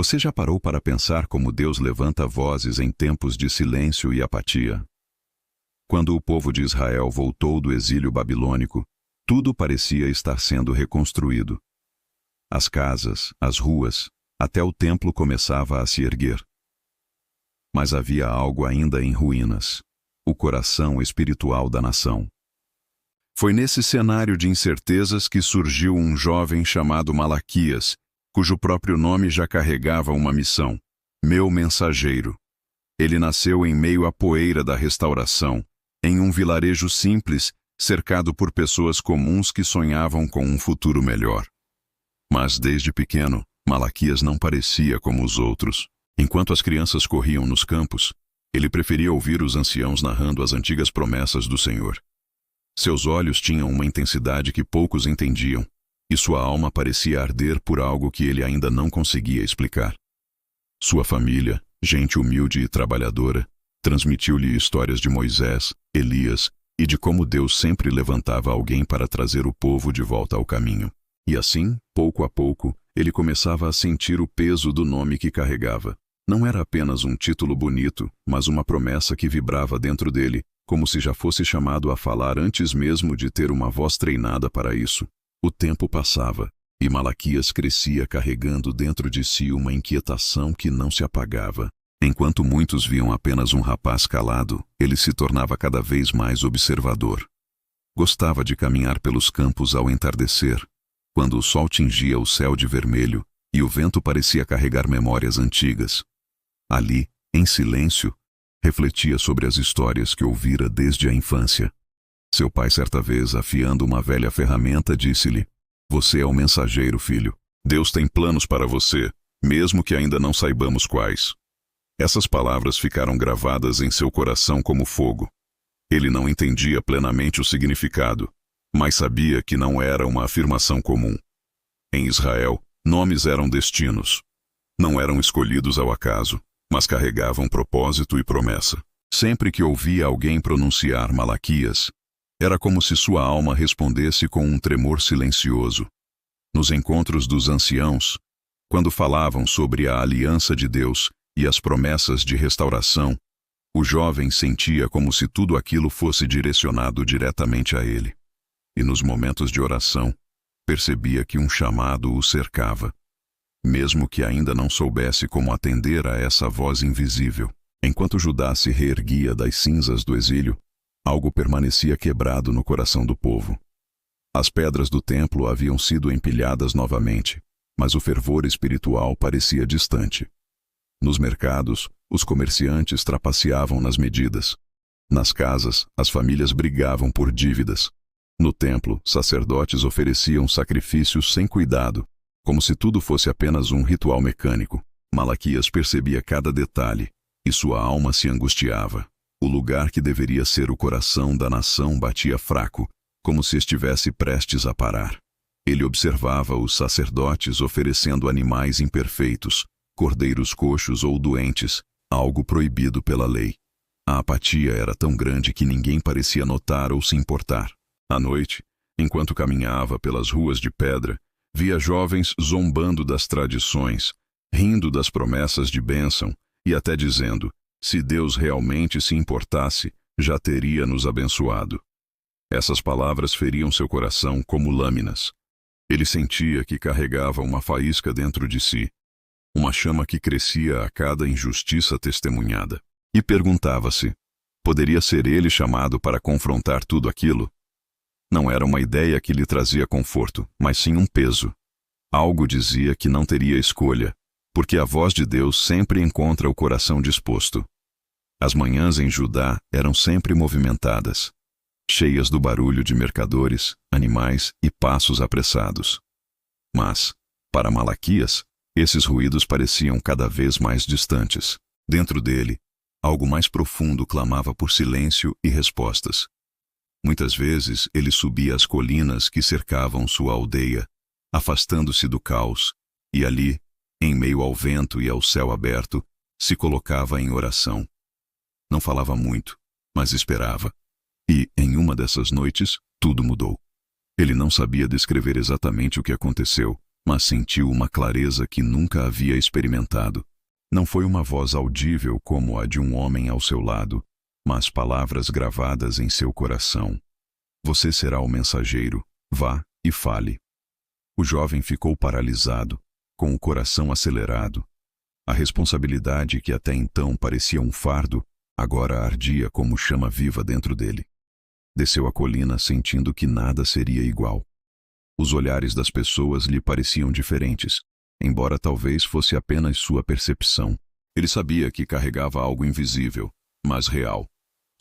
Você já parou para pensar como Deus levanta vozes em tempos de silêncio e apatia? Quando o povo de Israel voltou do exílio babilônico, tudo parecia estar sendo reconstruído. As casas, as ruas, até o templo começava a se erguer. Mas havia algo ainda em ruínas: o coração espiritual da nação. Foi nesse cenário de incertezas que surgiu um jovem chamado Malaquias, cujo próprio nome já carregava uma missão: meu mensageiro. Ele nasceu em meio à poeira da restauração, em um vilarejo simples, cercado por pessoas comuns que sonhavam com um futuro melhor. Mas desde pequeno, Malaquias não parecia como os outros. Enquanto as crianças corriam nos campos, ele preferia ouvir os anciãos narrando as antigas promessas do Senhor. Seus olhos tinham uma intensidade que poucos entendiam, e sua alma parecia arder por algo que ele ainda não conseguia explicar. Sua família, gente humilde e trabalhadora, transmitiu-lhe histórias de Moisés, Elias e de como Deus sempre levantava alguém para trazer o povo de volta ao caminho. E assim, pouco a pouco, ele começava a sentir o peso do nome que carregava. Não era apenas um título bonito, mas uma promessa que vibrava dentro dele, como se já fosse chamado a falar antes mesmo de ter uma voz treinada para isso. O tempo passava, e Malaquias crescia carregando dentro de si uma inquietação que não se apagava. Enquanto muitos viam apenas um rapaz calado, ele se tornava cada vez mais observador. Gostava de caminhar pelos campos ao entardecer, quando o sol tingia o céu de vermelho e o vento parecia carregar memórias antigas. Ali, em silêncio, refletia sobre as histórias que ouvira desde a infância. Seu pai, certa vez, afiando uma velha ferramenta, disse-lhe: "Você é o mensageiro, filho. Deus tem planos para você, mesmo que ainda não saibamos quais." Essas palavras ficaram gravadas em seu coração como fogo. Ele não entendia plenamente o significado, mas sabia que não era uma afirmação comum. Em Israel, nomes eram destinos. Não eram escolhidos ao acaso, mas carregavam propósito e promessa. Sempre que ouvia alguém pronunciar Malaquias, era como se sua alma respondesse com um tremor silencioso. Nos encontros dos anciãos, quando falavam sobre a aliança de Deus e as promessas de restauração, o jovem sentia como se tudo aquilo fosse direcionado diretamente a ele. E nos momentos de oração, percebia que um chamado o cercava, mesmo que ainda não soubesse como atender a essa voz invisível. Enquanto Judá se reerguia das cinzas do exílio, algo permanecia quebrado no coração do povo. As pedras do templo haviam sido empilhadas novamente, mas o fervor espiritual parecia distante. Nos mercados, os comerciantes trapaceavam nas medidas. Nas casas, as famílias brigavam por dívidas. No templo, sacerdotes ofereciam sacrifícios sem cuidado, como se tudo fosse apenas um ritual mecânico. Malaquias percebia cada detalhe, e sua alma se angustiava. O lugar que deveria ser o coração da nação batia fraco, como se estivesse prestes a parar. Ele observava os sacerdotes oferecendo animais imperfeitos, cordeiros coxos ou doentes, algo proibido pela lei. A apatia era tão grande que ninguém parecia notar ou se importar. À noite, enquanto caminhava pelas ruas de pedra, via jovens zombando das tradições, rindo das promessas de bênção e até dizendo: se Deus realmente se importasse, já teria nos abençoado. Essas palavras feriam seu coração como lâminas. Ele sentia que carregava uma faísca dentro de si, uma chama que crescia a cada injustiça testemunhada. E perguntava-se: poderia ser ele chamado para confrontar tudo aquilo? Não era uma ideia que lhe trazia conforto, mas sim um peso. Algo dizia que não teria escolha, porque a voz de Deus sempre encontra o coração disposto. As manhãs em Judá eram sempre movimentadas, cheias do barulho de mercadores, animais e passos apressados. Mas, para Malaquias, esses ruídos pareciam cada vez mais distantes. Dentro dele, algo mais profundo clamava por silêncio e respostas. Muitas vezes ele subia as colinas que cercavam sua aldeia, afastando-se do caos, e ali, em meio ao vento e ao céu aberto, se colocava em oração. Não falava muito, mas esperava. E, em uma dessas noites, tudo mudou. Ele não sabia descrever exatamente o que aconteceu, mas sentiu uma clareza que nunca havia experimentado. Não foi uma voz audível como a de um homem ao seu lado, mas palavras gravadas em seu coração. Você será o mensageiro, vá e fale. O jovem ficou paralisado, com o coração acelerado. A responsabilidade que até então parecia um fardo, agora ardia como chama viva dentro dele. Desceu a colina sentindo que nada seria igual. Os olhares das pessoas lhe pareciam diferentes, embora talvez fosse apenas sua percepção. Ele sabia que carregava algo invisível, mas real.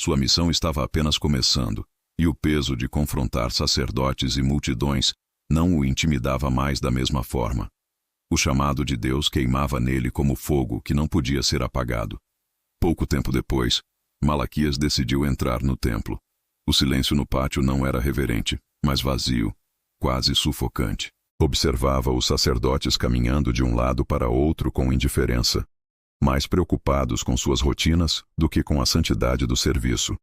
Sua missão estava apenas começando, e o peso de confrontar sacerdotes e multidões não o intimidava mais da mesma forma. O chamado de Deus queimava nele como fogo que não podia ser apagado. Pouco tempo depois, Malaquias decidiu entrar no templo. O silêncio no pátio não era reverente, mas vazio, quase sufocante. Observava os sacerdotes caminhando de um lado para outro com indiferença, mais preocupados com suas rotinas do que com a santidade do serviço.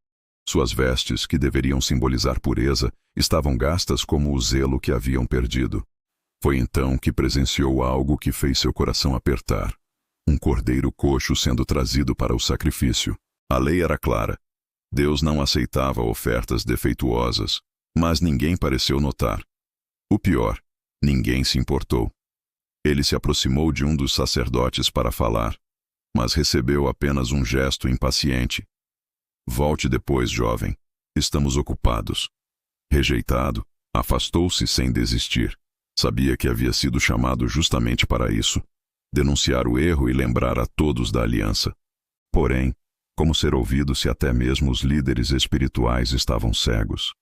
Suas vestes, que deveriam simbolizar pureza, estavam gastas como o zelo que haviam perdido. Foi então que presenciou algo que fez seu coração apertar. Um cordeiro coxo sendo trazido para o sacrifício. A lei era clara. Deus não aceitava ofertas defeituosas, mas ninguém pareceu notar. O pior, ninguém se importou. Ele se aproximou de um dos sacerdotes para falar, mas recebeu apenas um gesto impaciente. Volte depois, jovem. Estamos ocupados. Rejeitado, afastou-se sem desistir. Sabia que havia sido chamado justamente para isso, denunciar o erro e lembrar a todos da aliança. Porém, como ser ouvido se até mesmo os líderes espirituais estavam cegos?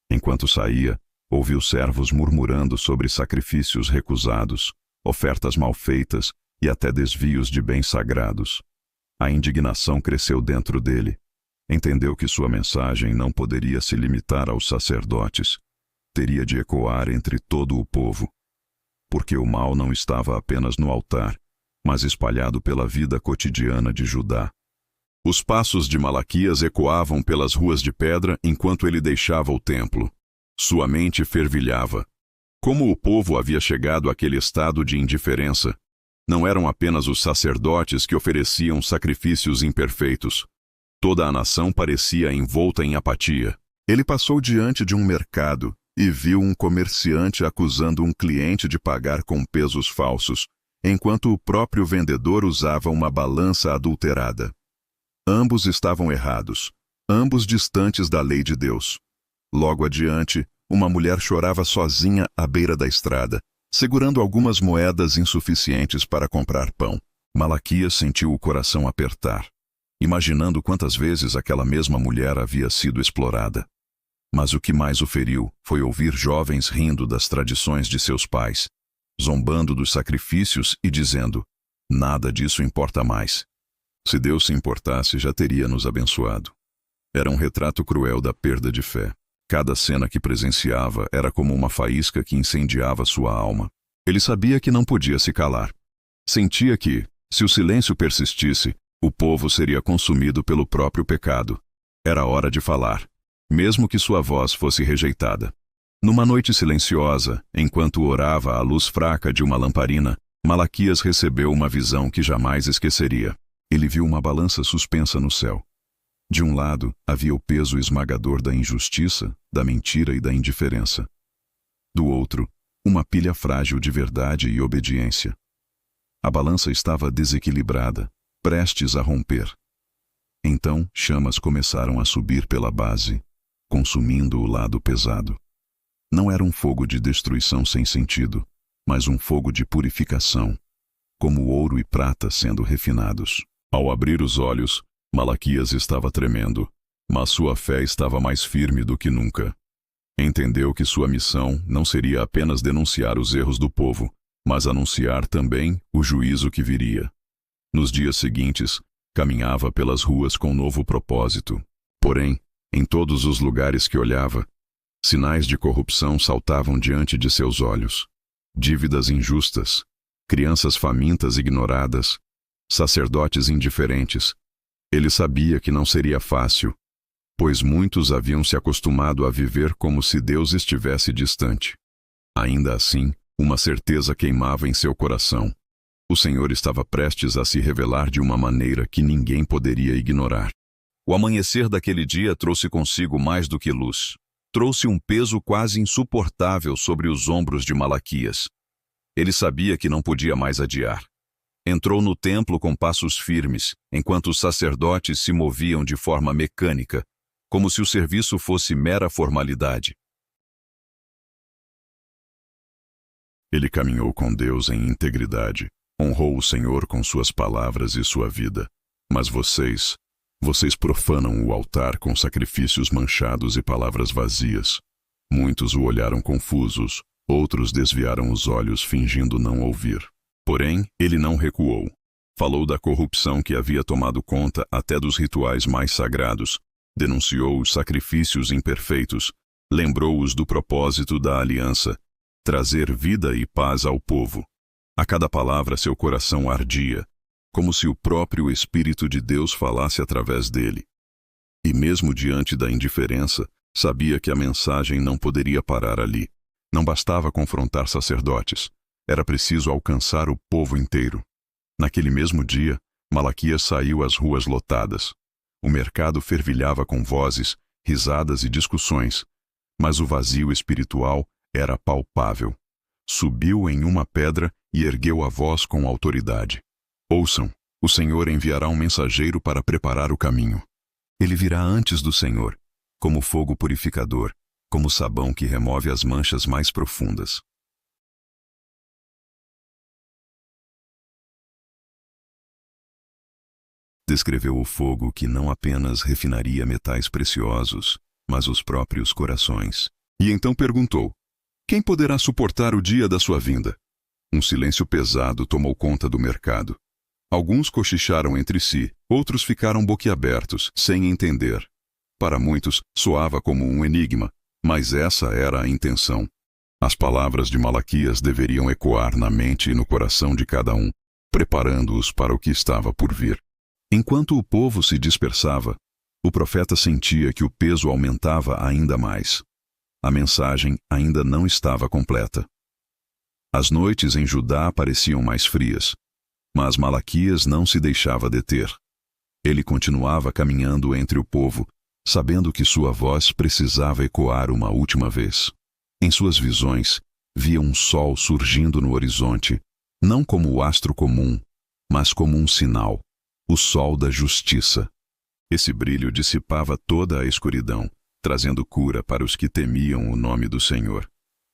Enquanto saía, ouviu servos murmurando sobre sacrifícios recusados, ofertas mal feitas e até desvios de bens sagrados. A indignação cresceu dentro dele. Entendeu que sua mensagem não poderia se limitar aos sacerdotes. Teria de ecoar entre todo o povo. Porque o mal não estava apenas no altar, mas espalhado pela vida cotidiana de Judá. Os passos de Malaquias ecoavam pelas ruas de pedra enquanto ele deixava o templo. Sua mente fervilhava. Como o povo havia chegado àquele estado de indiferença? Não eram apenas os sacerdotes que ofereciam sacrifícios imperfeitos. Toda a nação parecia envolta em apatia. Ele passou diante de um mercado e viu um comerciante acusando um cliente de pagar com pesos falsos, enquanto o próprio vendedor usava uma balança adulterada. Ambos estavam errados, ambos distantes da lei de Deus. Logo adiante, uma mulher chorava sozinha à beira da estrada, segurando algumas moedas insuficientes para comprar pão. Malaquias sentiu o coração apertar, imaginando quantas vezes aquela mesma mulher havia sido explorada. Mas o que mais o feriu foi ouvir jovens rindo das tradições de seus pais, zombando dos sacrifícios e dizendo: nada disso importa mais. Se Deus se importasse, já teria nos abençoado. Era um retrato cruel da perda de fé. Cada cena que presenciava era como uma faísca que incendiava sua alma. Ele sabia que não podia se calar. Sentia que, se o silêncio persistisse, o povo seria consumido pelo próprio pecado. Era hora de falar, mesmo que sua voz fosse rejeitada. Numa noite silenciosa, enquanto orava à luz fraca de uma lamparina, Malaquias recebeu uma visão que jamais esqueceria. Ele viu uma balança suspensa no céu. De um lado, havia o peso esmagador da injustiça, da mentira e da indiferença. Do outro, uma pilha frágil de verdade e obediência. A balança estava desequilibrada, prestes a romper. Então, chamas começaram a subir pela base, consumindo o lado pesado. Não era um fogo de destruição sem sentido, mas um fogo de purificação, como ouro e prata sendo refinados. Ao abrir os olhos, Malaquias estava tremendo, mas sua fé estava mais firme do que nunca. Entendeu que sua missão não seria apenas denunciar os erros do povo, mas anunciar também o juízo que viria. Nos dias seguintes, caminhava pelas ruas com novo propósito. Porém, em todos os lugares que olhava, sinais de corrupção saltavam diante de seus olhos. Dívidas injustas, crianças famintas ignoradas, sacerdotes indiferentes. Ele sabia que não seria fácil, pois muitos haviam se acostumado a viver como se Deus estivesse distante. Ainda assim, Uma certeza queimava em seu coração. O Senhor estava prestes a se revelar de uma maneira que ninguém poderia ignorar. O amanhecer daquele dia trouxe consigo mais do que luz. Trouxe um peso quase insuportável sobre os ombros de Malaquias. Ele sabia que não podia mais adiar. Entrou no templo com passos firmes, enquanto os sacerdotes se moviam de forma mecânica, como se o serviço fosse mera formalidade. Ele caminhou com Deus em integridade, honrou o Senhor com suas palavras e sua vida. Mas vocês profanam o altar com sacrifícios manchados e palavras vazias. Muitos o olharam confusos, outros desviaram os olhos fingindo não ouvir. Porém, ele não recuou. Falou da corrupção que havia tomado conta até dos rituais mais sagrados, denunciou os sacrifícios imperfeitos, lembrou-os do propósito da aliança, trazer vida e paz ao povo. A cada palavra seu coração ardia, como se o próprio Espírito de Deus falasse através dele. E mesmo diante da indiferença, sabia que a mensagem não poderia parar ali. Não bastava confrontar sacerdotes, era preciso alcançar o povo inteiro. Naquele mesmo dia, Malaquias saiu às ruas lotadas. O mercado fervilhava com vozes, risadas e discussões, mas o vazio espiritual era palpável. Subiu em uma pedra e ergueu a voz com autoridade. Ouçam, o Senhor enviará um mensageiro para preparar o caminho. Ele virá antes do Senhor, como fogo purificador, como sabão que remove as manchas mais profundas. Descreveu o fogo que não apenas refinaria metais preciosos, mas os próprios corações. E então perguntou: quem poderá suportar o dia da sua vinda? Um silêncio pesado tomou conta do mercado. Alguns cochicharam entre si, outros ficaram boquiabertos, sem entender. Para muitos, soava como um enigma, mas essa era a intenção. As palavras de Malaquias deveriam ecoar na mente e no coração de cada um, preparando-os para o que estava por vir. Enquanto o povo se dispersava, o profeta sentia que o peso aumentava ainda mais. A mensagem ainda não estava completa. As noites em Judá pareciam mais frias, mas Malaquias não se deixava deter. Ele continuava caminhando entre o povo, sabendo que sua voz precisava ecoar uma última vez. Em suas visões, via um sol surgindo no horizonte, não como o astro comum, mas como um sinal, o sol da justiça. Esse brilho dissipava toda a escuridão, trazendo cura para os que temiam o nome do Senhor,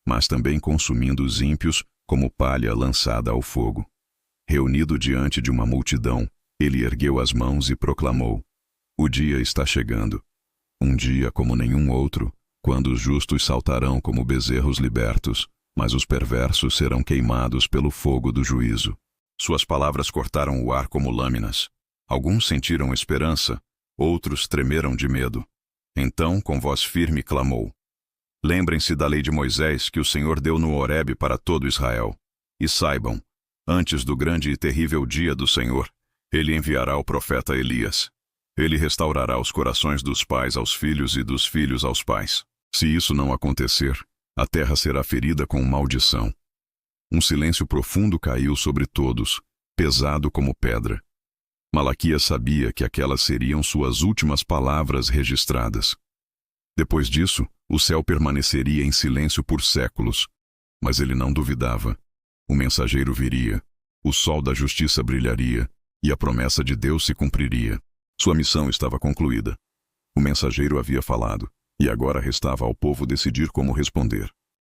mas também consumindo os ímpios como palha lançada ao fogo. Reunido diante de uma multidão, ele ergueu as mãos e proclamou: o dia está chegando, um dia como nenhum outro, quando os justos saltarão como bezerros libertos, mas os perversos serão queimados pelo fogo do juízo. Suas palavras cortaram o ar como lâminas. Alguns sentiram esperança, outros tremeram de medo. Então, com voz firme, clamou: lembrem-se da lei de Moisés que o Senhor deu no Horebe para todo Israel. E saibam, antes do grande e terrível dia do Senhor, ele enviará o profeta Elias. Ele restaurará os corações dos pais aos filhos e dos filhos aos pais. Se isso não acontecer, a terra será ferida com maldição. Um silêncio profundo caiu sobre todos, pesado como pedra. Malaquias sabia que aquelas seriam suas últimas palavras registradas. Depois disso, o céu permaneceria em silêncio por séculos. Mas ele não duvidava. O mensageiro viria, o sol da justiça brilharia, e a promessa de Deus se cumpriria. Sua missão estava concluída. O mensageiro havia falado, e agora restava ao povo decidir como responder.